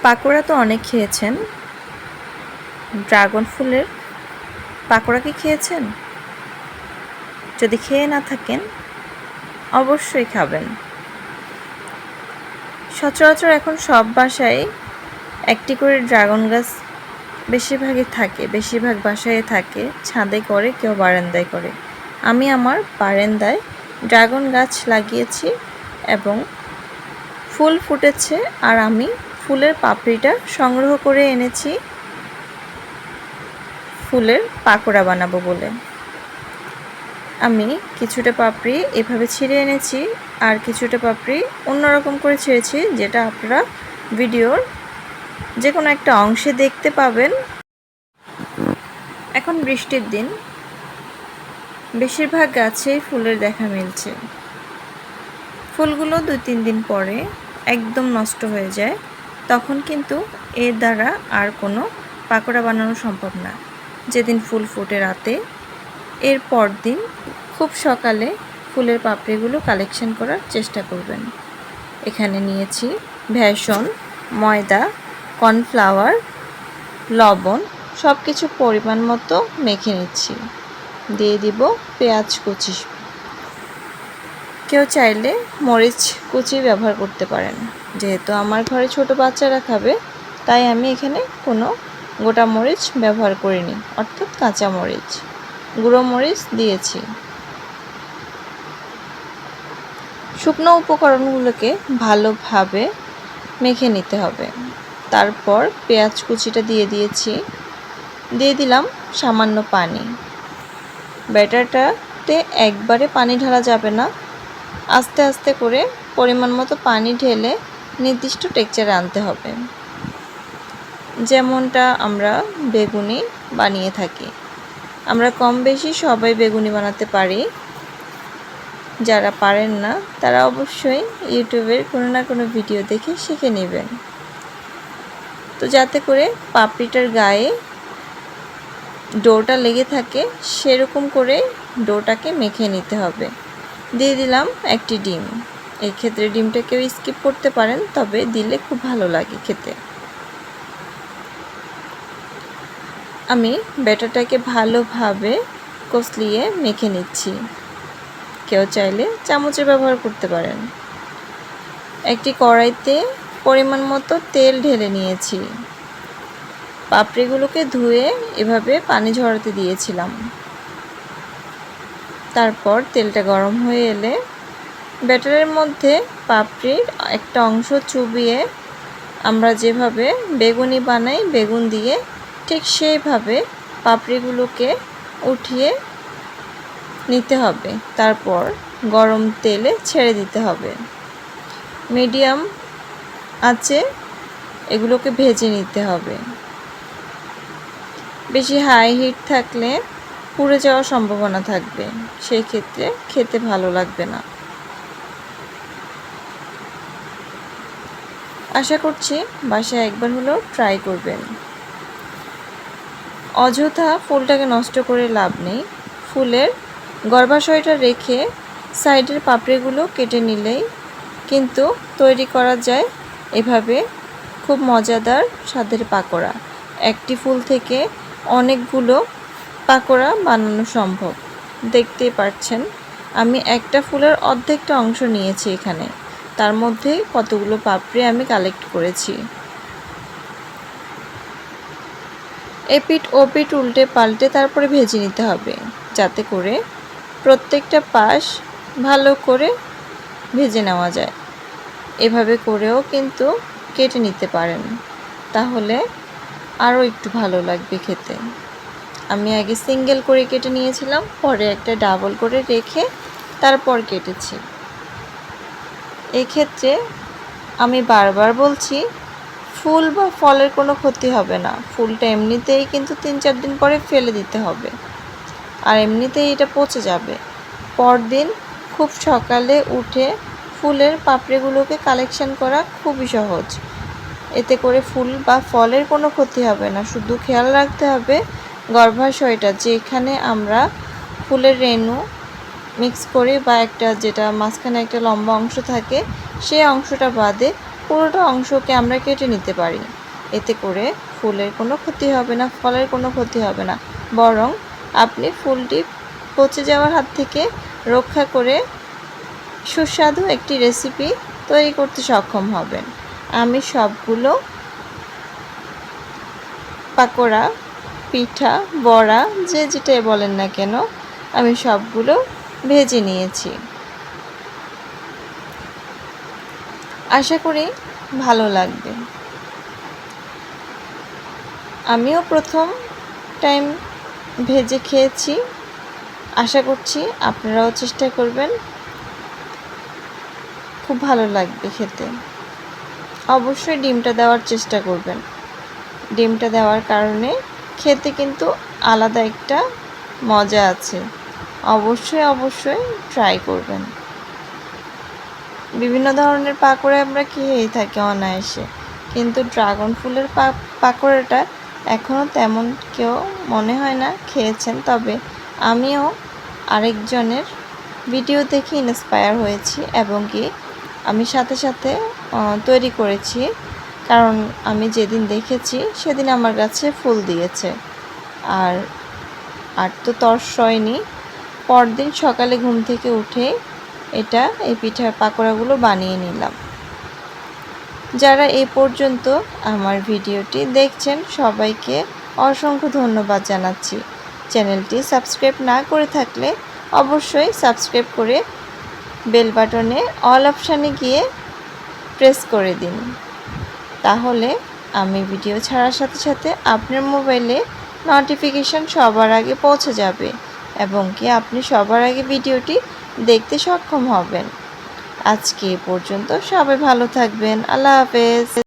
পাকোড়া তো অনেক খেয়েছেন। ড্রাগন ফুলের পাকোড়া কি খেয়েছেন? যদি খেয়ে না থাকেন অবশ্যই খাবেন। সচরাচর এখন সব বাসায় একটি করে ড্রাগন গাছ বেশিরভাগ বাসায় থাকে, ছাদে করে, কেউ বারান্দায় করে। আমি আমার বারান্দায় ড্রাগন গাছ লাগিয়েছি এবং ফুল ফুটেছে, আর আমি ফুলের পাপড়িটা সংগ্রহ করে এনেছি ফুলের পাকোড়া বানাবো বলে। আমি কিছুটা পাপড়ি এভাবে ছিঁড়ে এনেছি, আর কিছুটা পাপড়ি অন্যরকম করে ছিঁড়েছি, যেটা আপনারা ভিডিওর যে কোনো একটা অংশে দেখতে পাবেন। এখন বৃষ্টির দিন, বেশিরভাগ গাছেই ফুলের দেখা মিলছে। ফুলগুলো 2-3 দিন পরে একদম নষ্ট হয়ে যায়, তখন কিন্তু এর দ্বারা আর কোনো পাকোড়া বানানো সম্ভব না। যেদিন ফুল ফোটে রাতে, এর পর দিন খুব সকালে ফুলের পাপড়িগুলো কালেকশন করার চেষ্টা করবেন। এখানে নিয়েছি বেসন, ময়দা, কর্নফ্লাওয়ার, লবণ, সব কিছু পরিমাণ মতো মেখে নিচ্ছি। দিয়ে দিব পেঁয়াজ কুচি। কেউ চাইলে মরিচ কুচি ব্যবহার করতে পারেন। যেহেতু আমার ঘরে ছোট বাচ্চারা খাবে, তাই আমি এখানে কোনো গোটা মরিচ ব্যবহার করিনি, অর্থাৎ কাঁচা মরিচ। গুঁড়ো মরিচ দিয়েছি। শুকনো উপকরণগুলোকে ভালোভাবে মেখে নিতে হবে। তারপর পেঁয়াজ কুচিটা দিয়ে দিয়েছি। দিয়ে দিলাম সামান্য পানি। ব্যাটারটাতে একবারে পানি ঢালা যাবে না, আস্তে আস্তে করে পরিমাণ মতো পানি ঢেলে নির্দিষ্ট টেক্সচারে আনতে হবে, যেমনটা আমরা বেগুনি বানিয়ে থাকি। আমরা কম বেশি সবাই বেগুনি বানাতে পারি। যারা পারেন না তারা অবশ্যই ইউটিউবের কোনো না কোনো ভিডিও দেখে শিখে নেবেন। তো যাতে করে পাপড়িটার গায়ে ডোটা লেগে থাকে, সেরকম করে ডোটাকে মেখে নিতে হবে। দিয়ে দিলাম একটি ডিম। এই ক্ষেত্রে ডিমটা কেউ স্কিপ করতে পারেন, তবে দিলে খুব ভালো লাগে খেতে। আমি ব্যাটারটাকে ভালোভাবে কষলিয়ে মেখে নিচ্ছি। কেউ চাইলে চামচের ব্যবহার করতে পারেন। একটি কড়াইতে পরিমাণ মতো তেল ঢেলে নিয়েছি। পাপড়িগুলোকে ধুয়ে এভাবে পানি ঝরাতে দিয়েছিলাম। তারপর তেলটা গরম হয়ে এলে ব্যাটারের মধ্যে পাপড়ির একটা অংশ চুবিয়ে আমরা যেভাবে বেগুনি বানাই বেগুন দিয়ে, ঠিক সেইভাবে পাপড়িগুলোকে উঠিয়ে নিতে হবে। তারপর গরম তেলে ছেড়ে দিতে হবে। মিডিয়াম আঁচে এগুলোকে ভেজে নিতে হবে। বেশি হাই হিট থাকলে পুড়ে যাওয়ার সম্ভাবনা থাকবে, সেই ক্ষেত্রে খেতে ভালো লাগবে না। আশা করছি বাসায় একবার হলেও ট্রাই করবেন। অযথা ফুলটাকে নষ্ট করে লাভ নেই। ফুলের গর্ভাশয়টা রেখে সাইডের পাপড়িগুলো কেটে নিলেই কিন্তু তৈরি করা যায় এভাবে খুব মজাদার স্বাদের পাকোড়া। একটি ফুল থেকে অনেকগুলো পাকোড়া বানানো সম্ভব। দেখতেই পাচ্ছেন আমি একটা ফুলের অর্ধেকটা অংশ নিয়েছি এখানে, তার মধ্যে কতগুলো পাপড়ি আমি কালেক্ট করেছি। এপিট ওপিট উল্টে পাল্টে তারপরে ভেজে নিতে হবে, যাতে করে প্রত্যেকটা পাশ ভালো করে ভেজে নেওয়া যায়। এভাবে করেও কিন্তু কেটে নিতে পারেন, তাহলে আরও একটু ভালো লাগবে খেতে। আমি আগে সিঙ্গেল করে কেটে নিয়েছিলাম, পরে একটা ডাবল করে রেখে তারপর কেটেছি। এক্ষেত্রে আমি বারবার বলছি, ফুল বা ফলের কোনো ক্ষতি হবে না। ফুলটা এমনিতেই কিন্তু 3-4 দিন পরে ফেলে দিতে হবে, আর এমনিতেই এটা পচে যাবে। পরদিন খুব সকালে উঠে ফুলের পাপড়িগুলোকে কালেকশন করা খুবই সহজ। এতে করে ফুল বা ফলের কোনো ক্ষতি হবে না। শুধু খেয়াল রাখতে হবে গর্ভাশয়টা, যেখানে আমরা ফুলের রেণু মিক্স করি বা একটা যেটা মাঝখানে একটা লম্বা অংশ থাকে, সেই অংশটা বাদে পুরোটা অংশকে আমরা কেটে নিতে পারি। এতে করে ফুলের কোনো ক্ষতি হবে না, ফলের কোনো ক্ষতি হবে না, বরং আপনি ফুলটি পচে যাওয়ার হাত থেকে রক্ষা করে সুস্বাদু একটি রেসিপি তৈরি করতে সক্ষম হবেন। আমি সবগুলো পাকোড়া, পিঠা, বড়া যে যেটাই বলেন না কেন, আমি সবগুলো ভেজে নিয়েছি। আশা করি ভালো লাগবে। আমিও প্রথম টাইম ভেজে খেয়েছি, আশা করছি আপনারাও চেষ্টা করবেন, খুব ভালো লাগবে খেতে। অবশ্যই ডিমটা দেওয়ার চেষ্টা করবেন। ডিমটা দেওয়ার কারণে খেতে কিন্তু আলাদা একটা মজা আছে। অবশ্যই ট্রাই করবেন। বিভিন্ন ধরনের পাকোড়া আমরা খেয়েই থাকি অনায়াসে, কিন্তু ড্রাগন ফুলের পাকোড়াটা এখনও তেমন কেউ মনে হয় না খেয়েছেন। তবে আমিও আরেকজনের ভিডিও দেখে ইন্সপায়ার হয়েছি এবং কি আমি সাথে সাথে তৈরি করেছি, কারণ আমি যেদিন দেখেছি সেদিন আমার কাছে ফুল দিয়েছে। আর তো তর্স হয়নি, পরদিন সকালে ঘুম থেকে উঠে এই পিঠার পাকোড়াগুলো বানিয়ে নিলাম। যারা এই পর্যন্ত আমার ভিডিওটি দেখছেন সবাইকে অসংখ্য ধন্যবাদ জানাচ্ছি। চ্যানেলটি সাবস্ক্রাইব না করে থাকলে অবশ্যই সাবস্ক্রাইব করে বেল বাটনে অল অপশানে গিয়ে প্রেস করে দিন। তাহলে আমি ভিডিও ছাড়ার সাথে সাথে আপনার মোবাইলে নোটিফিকেশন সবার আগে পৌঁছে যাবে এবং কি আপনি সবার আগে ভিডিওটি দেখতে সক্ষম হবেন। আজকে এ পর্যন্ত, সবাই ভালো থাকবেন। আল্লাহ হাফেজ।